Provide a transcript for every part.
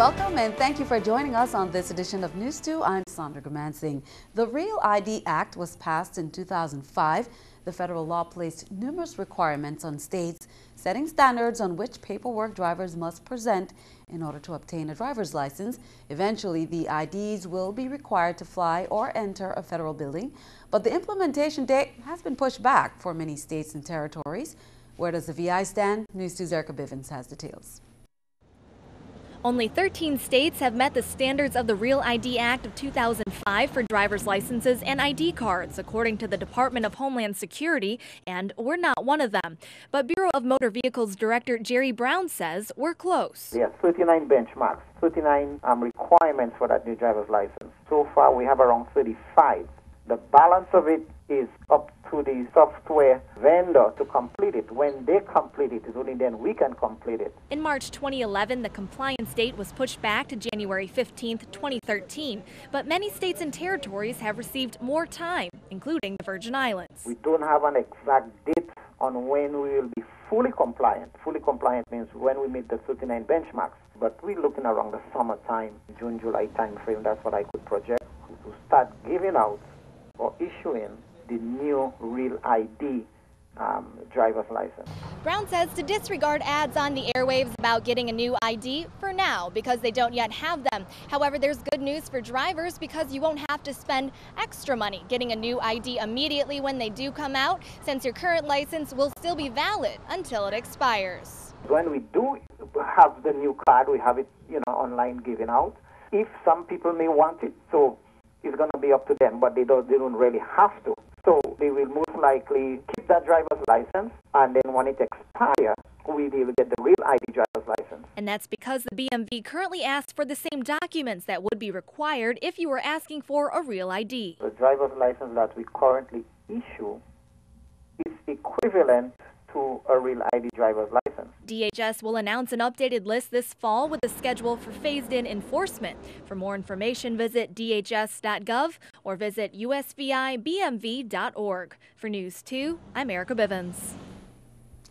Welcome and thank you for joining us on this edition of News 2. I'm Sandra Gamansing. The Real ID Act was passed in 2005. The federal law placed numerous requirements on states, setting standards on which paperwork drivers must present in order to obtain a driver's license. Eventually, the IDs will be required to fly or enter a federal building, but the implementation date has been pushed back for many states and territories. Where does the VI stand? News 2's Erica Bivens has details. Only 13 states have met the standards of the Real ID Act of 2005 for driver's licenses and ID cards, according to the Department of Homeland Security, and we're not one of them. But Bureau of Motor Vehicles Director Jerry Brown says we're close. Yes, 39 benchmarks, 39 requirements for that new driver's license. So far, we have around 35. The balance of it is up to the software vendor to complete it. When they complete it, it's only then we can complete it. In March 2011, the compliance date was pushed back to January 15, 2013. But many states and territories have received more time, including the Virgin Islands. We don't have an exact date on when we will be fully compliant. Fully compliant means when we meet the 39 benchmarks. But we're looking around the summertime, June, July time frame. That's what I could project to start giving out or issuing the new Real ID driver's license. Brown says to disregard ads on the airwaves about getting a new ID for now because they don't yet have them. However, there's good news for drivers because you won't have to spend extra money getting a new ID immediately when they do come out, since your current license will still be valid until it expires. When we do have the new card, we have it, online given out. If some people may want it, so it's going to be up to them, but they don't really have to. So they will most likely keep that driver's license, and then when it expires, we will get the Real ID driver's license. And that's because the BMV currently asks for the same documents that would be required if you were asking for a Real ID. The driver's license that we currently issue is equivalent to a Real ID driver's license. DHS will announce an updated list this fall with a schedule for phased-in enforcement. For more information, visit dhs.gov or visit usvibmv.org. For News 2, I'm Erica Bivens.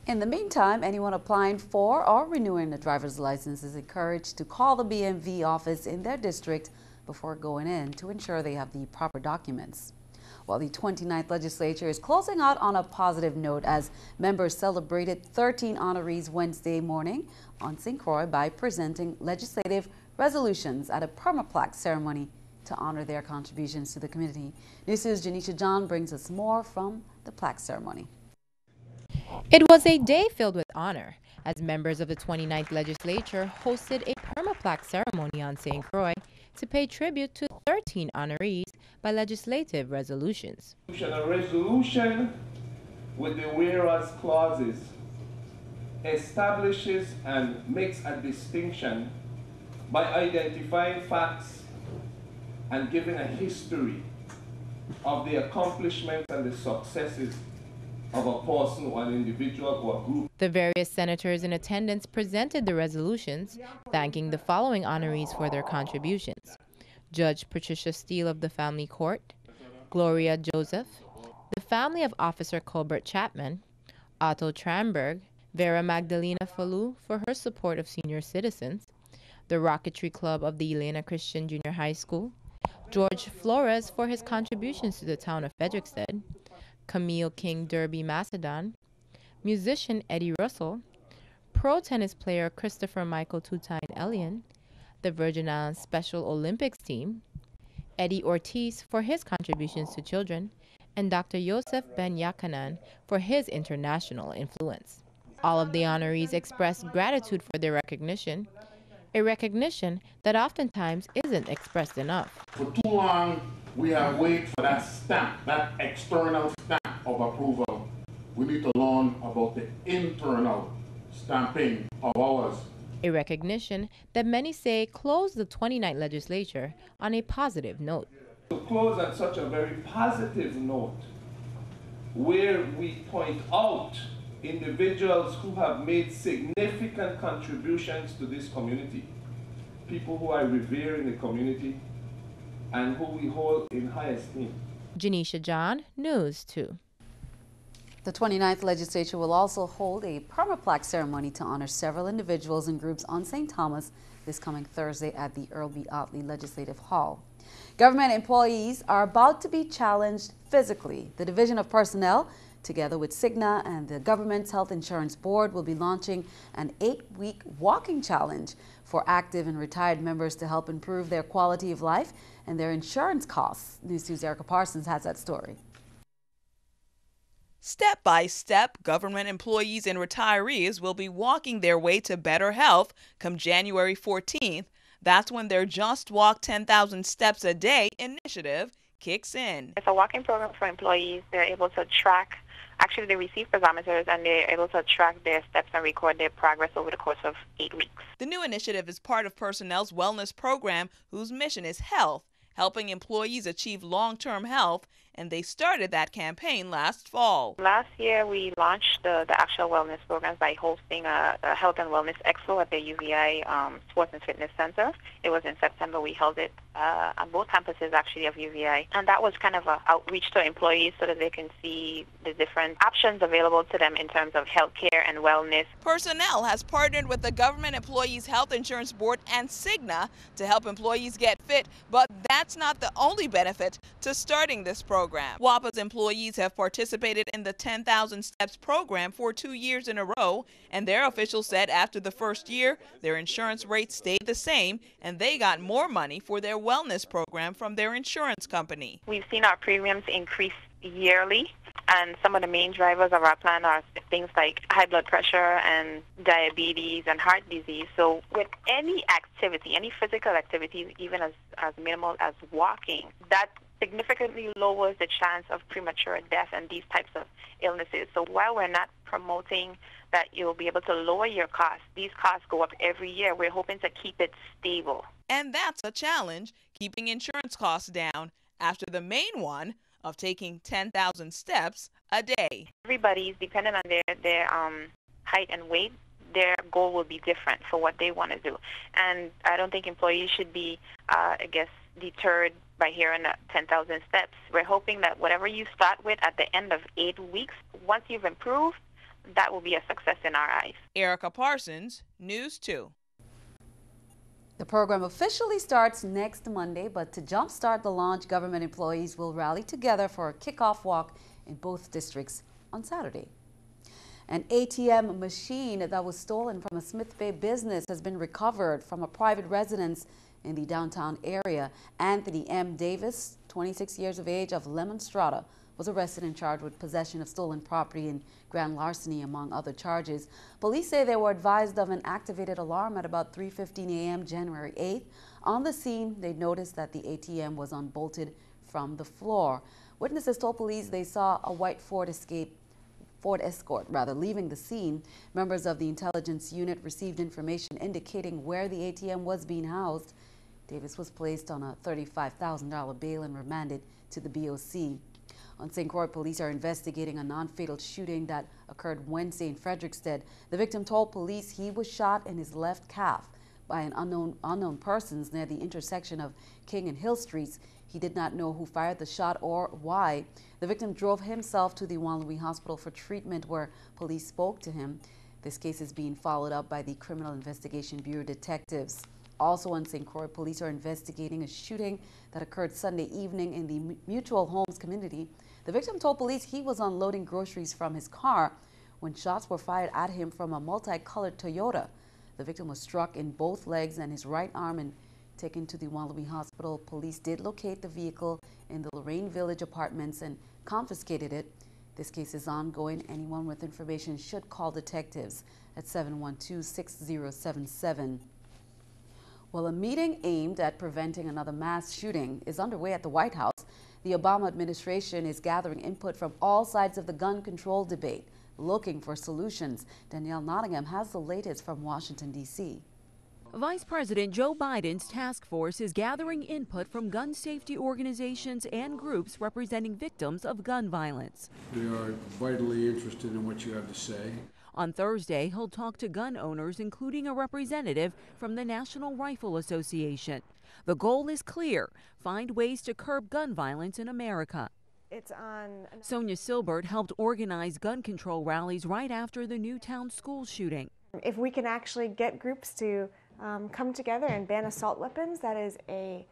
In the meantime, anyone applying for or renewing a driver's license is encouraged to call the BMV office in their district before going in to ensure they have the proper documents. While the 29th legislature is closing out on a positive note as members celebrated 13 honorees Wednesday morning on St. Croix by presenting legislative resolutions at a permaplaque ceremony to honor their contributions to the community. News 2's Janisha Jan brings us more from the plaque ceremony. It was a day filled with honor as members of the 29th legislature hosted a permaplaque ceremony on St. Croix to pay tribute to 13 honorees by legislative resolutions. A resolution with the whereas clauses establishes and makes a distinction by identifying facts and giving a history of the accomplishments and the successes of a person or an individual or a group. The various senators in attendance presented the resolutions, thanking the following honorees for their contributions: Judge Patricia Steele of the Family Court, Gloria Joseph, the family of Officer Colbert Chapman, Otto Tramberg, Vera Magdalena Fallu for her support of senior citizens, the Rocketry Club of the Elena Christian Junior High School, George Flores for his contributions to the town of Frederiksted, Camille King Derby Macedon, musician Eddie Russell, pro tennis player Christopher Michael Tutine Elian, the Virgin Islands Special Olympics team, Eddie Ortiz for his contributions to children, and Dr. Yosef Ben Yakanan for his international influence. All of the honorees expressed gratitude for their recognition, a recognition that oftentimes isn't expressed enough. For too long, we have waited for that stamp, that external stamp of approval. We need to learn about the internal stamping of ours. A recognition that many say closed the 29th legislature on a positive note. To close on such a very positive note, where we point out individuals who have made significant contributions to this community, people who I revere in the community, and who we hold in high esteem. Janisha Jan, News 2. The 29th legislature will also hold a permaplaque ceremony to honor several individuals and groups on St. Thomas this coming Thursday at the Earl B. Otley Legislative Hall. Government employees are about to be challenged physically. The Division of Personnel, together with Cigna and the government's Health Insurance Board, will be launching an 8-week walking challenge for active and retired members to help improve their quality of life and their insurance costs. News 2's Erica Parsons has that story. Step by step, government employees and retirees will be walking their way to better health come January 14th. That's when their Just Walk 10,000 Steps a Day initiative kicks in. It's a walking program for employees. They're able to track, actually they receive pedometers and they're able to track their steps and record their progress over the course of 8 weeks. The new initiative is part of Personnel's wellness program, whose mission is health, helping employees achieve long-term health, and they started that campaign last fall. Last year, we launched the actual wellness programs by hosting a health and wellness expo at the UVI Sports and Fitness Center. It was in September. We held it on both campuses, actually, of UVI. And that was kind of an outreach to employees so that they can see the different options available to them in terms of health care and wellness. Personnel has partnered with the Government Employees Health Insurance Board and Cigna to help employees get fit, but that's not the only benefit to starting this program. WAPA's employees have participated in the 10,000 Steps program for 2 years in a row, and their officials said after the first year, their insurance rates stayed the same, and they got more money for their wellness program from their insurance company. We've seen our premiums increase yearly, and some of the main drivers of our plan are things like high blood pressure and diabetes and heart disease. So with any activity, any physical activity, even as minimal as walking, that significantly lowers the chance of premature death and these types of illnesses. So while we're not promoting that you'll be able to lower your costs, these costs go up every year. We're hoping to keep it stable. And that's a challenge, keeping insurance costs down after the main one of taking 10,000 steps a day. Everybody's dependent on their height and weight. Their goal will be different for what they want to do. And I don't think employees should be, deterred by hearing 10,000 steps. We're hoping that whatever you start with at the end of 8 weeks, once you've improved, that will be a success in our eyes. Erica Parsons, News 2. The program officially starts next Monday, but to jumpstart the launch, government employees will rally together for a kickoff walk in both districts on Saturday. An ATM machine that was stolen from a Smith Bay business has been recovered from a private residence in the downtown area. Anthony M. Davis, 26 years of age, of Lemon Strata, was arrested and charged with possession of stolen property and grand larceny, among other charges. Police say they were advised of an activated alarm at about 3:15 a.m. January 8th. On the scene, they noticed that the ATM was unbolted from the floor. Witnesses told police they saw a white Ford Escort leaving the scene. Members of the intelligence unit received information indicating where the ATM was being housed. Davis was placed on a $35,000 bail and remanded to the BOC. On St. Croix, police are investigating a non-fatal shooting that occurred Wednesday in Frederickstead. The victim told police he was shot in his left calf by an unknown persons near the intersection of King and Hill Streets. He did not know who fired the shot or why. The victim drove himself to the Juan Louis Hospital for treatment, where police spoke to him. This case is being followed up by the Criminal Investigation Bureau detectives. Also on St. Croix, police are investigating a shooting that occurred Sunday evening in the Mutual Homes community. The victim told police he was unloading groceries from his car when shots were fired at him from a multicolored Toyota. The victim was struck in both legs and his right arm and taken to the Juan Louis Hospital. Police did locate the vehicle in the Lorraine Village apartments and confiscated it. This case is ongoing. Anyone with information should call detectives at 712-6077. Well, a meeting aimed at preventing another mass shooting is underway at the White House. The Obama administration is gathering input from all sides of the gun control debate, looking for solutions. Danielle Nottingham has the latest from Washington, D.C. Vice President Joe Biden's task force is gathering input from gun safety organizations and groups representing victims of gun violence. We are vitally interested in what you have to say. On Thursday, he'll talk to gun owners, including a representative from the National Rifle Association. The goal is clear: find ways to curb gun violence in America. Sonia Silbert helped organize gun control rallies right after the Newtown school shooting. If we can actually get groups to come together and ban assault weapons. That is a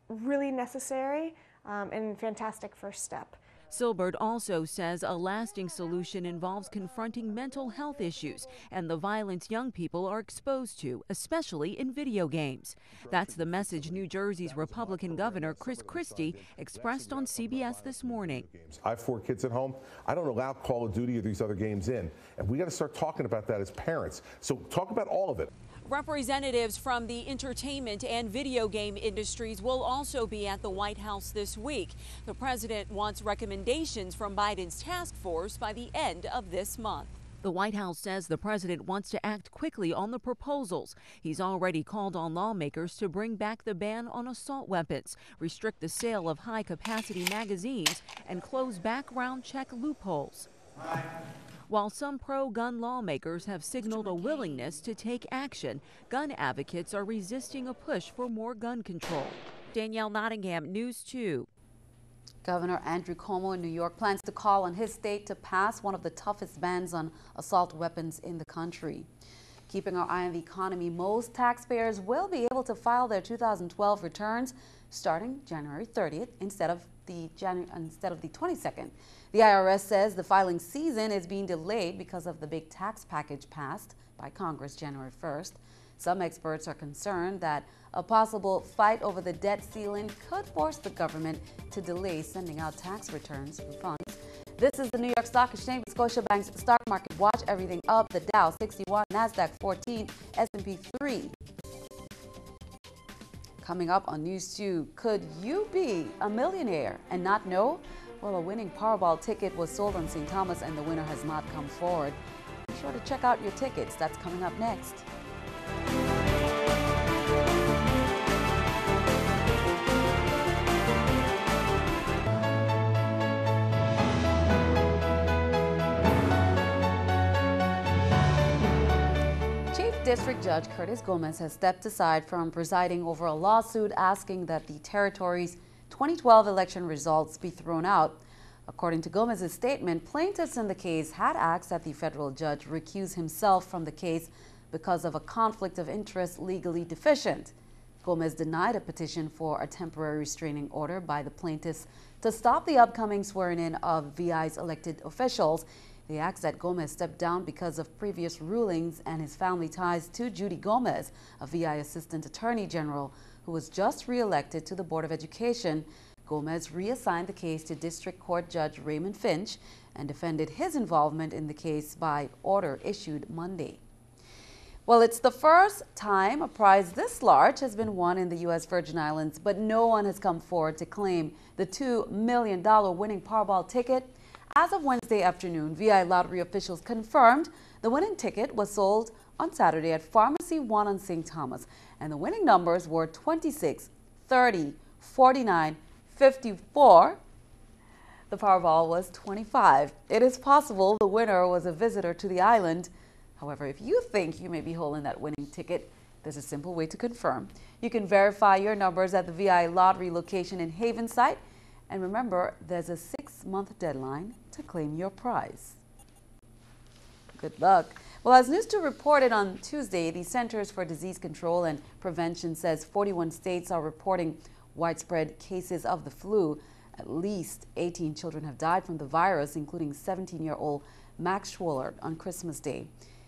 really necessary and fantastic first step. Silbert also says a lasting solution involves confronting mental health issues and the violence young people are exposed to, especially in video games. That's the message New Jersey's Republican Governor Christie expressed on CBS this morning. I have 4 kids at home. I don't allow Call of Duty or these other games in, and we got to start talking about that as parents. So talk about all of it. Representatives from the entertainment and video game industries will also be at the White House this week. The president wants recommendations from Biden's task force by the end of this month. The White House says the president wants to act quickly on the proposals. He's already called on lawmakers to bring back the ban on assault weapons, restrict the sale of high-capacity magazines, and close background check loopholes. While some pro-gun lawmakers have signaled a willingness to take action, gun advocates are resisting a push for more gun control. Danielle Nottingham, News 2. Governor Andrew Cuomo in New York plans to call on his state to pass one of the toughest bans on assault weapons in the country. Keeping our eye on the economy, most taxpayers will be able to file their 2012 returns starting January 30th instead of the 22nd. The IRS says the filing season is being delayed because of the big tax package passed by Congress January 1st. Some experts are concerned that a possible fight over the debt ceiling could force the government to delay sending out tax returns refunds. This is the New York Stock Exchange with Scotiabank's Stock Market Watch. Everything up: the Dow 61, Nasdaq 14, S&P 3. Coming up on News 2, could you be a millionaire and not know? Well, a winning Powerball ticket was sold on St. Thomas and the winner has not come forward. Be sure to check out your tickets. That's coming up next. District Judge Curtis Gomez has stepped aside from presiding over a lawsuit asking that the territory's 2012 election results be thrown out. According to Gomez's statement, plaintiffs in the case had asked that the federal judge recuse himself from the case because of a conflict of interest legally deficient. Gomez denied a petition for a temporary restraining order by the plaintiffs to stop the upcoming swearing-in of VI's elected officials. They asked that Gomez step down because of previous rulings and his family ties to Judy Gomez, a VI Assistant Attorney General who was just re-elected to the Board of Education. Gomez reassigned the case to District Court Judge Raymond Finch and defended his involvement in the case by order issued Monday. Well, it's the first time a prize this large has been won in the U.S. Virgin Islands, but no one has come forward to claim the $2 million winning Powerball ticket. As of Wednesday afternoon, VI lottery officials confirmed the winning ticket was sold on Saturday at Pharmacy 1 on St. Thomas, and the winning numbers were 26, 30, 49, 54. The Powerball was 25. It is possible the winner was a visitor to the island. However, if you think you may be holding that winning ticket, there's a simple way to confirm. You can verify your numbers at the VI lottery location in Havenside. And remember, there's a 6-month deadline to claim your prize. Good luck. Well, as News 2 reported on Tuesday, the Centers for Disease Control and Prevention says 41 states are reporting widespread cases of the flu. At least 18 children have died from the virus, including 17-year-old Max Schwollert on Christmas Day.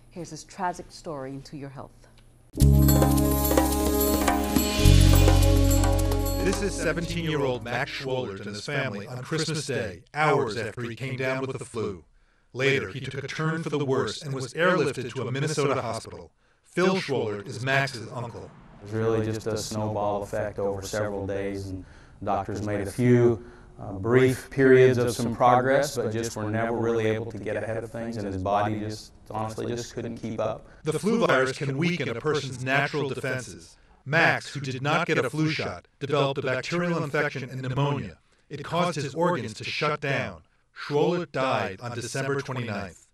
Here's his tragic story into your health. This is 17-year-old Max Schwollert and his family on Christmas Day, hours after he came down with the flu. Later, he took a turn for the worse and was airlifted to a Minnesota hospital. Phil Schwollert is Max's uncle. It was really just a snowball effect over several days, and doctors made a few brief periods of some progress, but just were never really able to get ahead of things, and his body just honestly just couldn't keep up. The flu virus can weaken a person's natural defenses. Max, who did not get a flu shot, developed a bacterial infection and pneumonia. It caused his organs to shut down. Schwollert died on December 29th.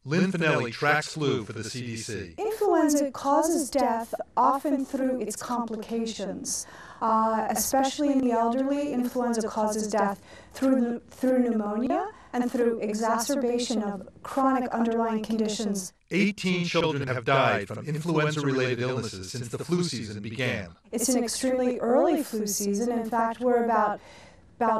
Lynn Finelli tracks flu for the CDC. Influenza causes death often through its complications. Especially in the elderly, influenza causes death through pneumonia, and through exacerbation of chronic underlying conditions. 18 children have died from influenza-related illnesses since the flu season began. It's an extremely early flu season. In fact, we're about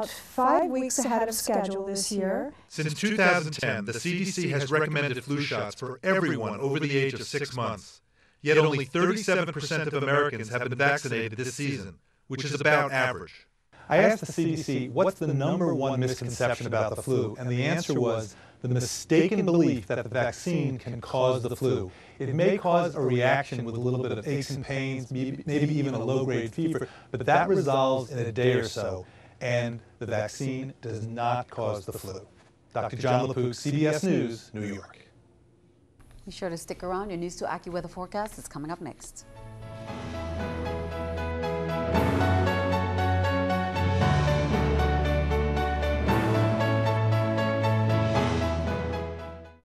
5 weeks ahead of schedule this year. Since 2010, the CDC has recommended flu shots for everyone over the age of 6 months. Yet only 37% of Americans have been vaccinated this season, which is about average. I asked the CDC, what's the #1 misconception about the flu? And the answer was the mistaken belief that the vaccine can cause the flu. It may cause a reaction with a little bit of aches and pains, maybe even a low-grade fever, but that resolves in a day or so, and the vaccine does not cause the flu. Dr. John LaPook, CBS News, New York. Be sure to stick around. Your News 2 AccuWeather forecast is coming up next.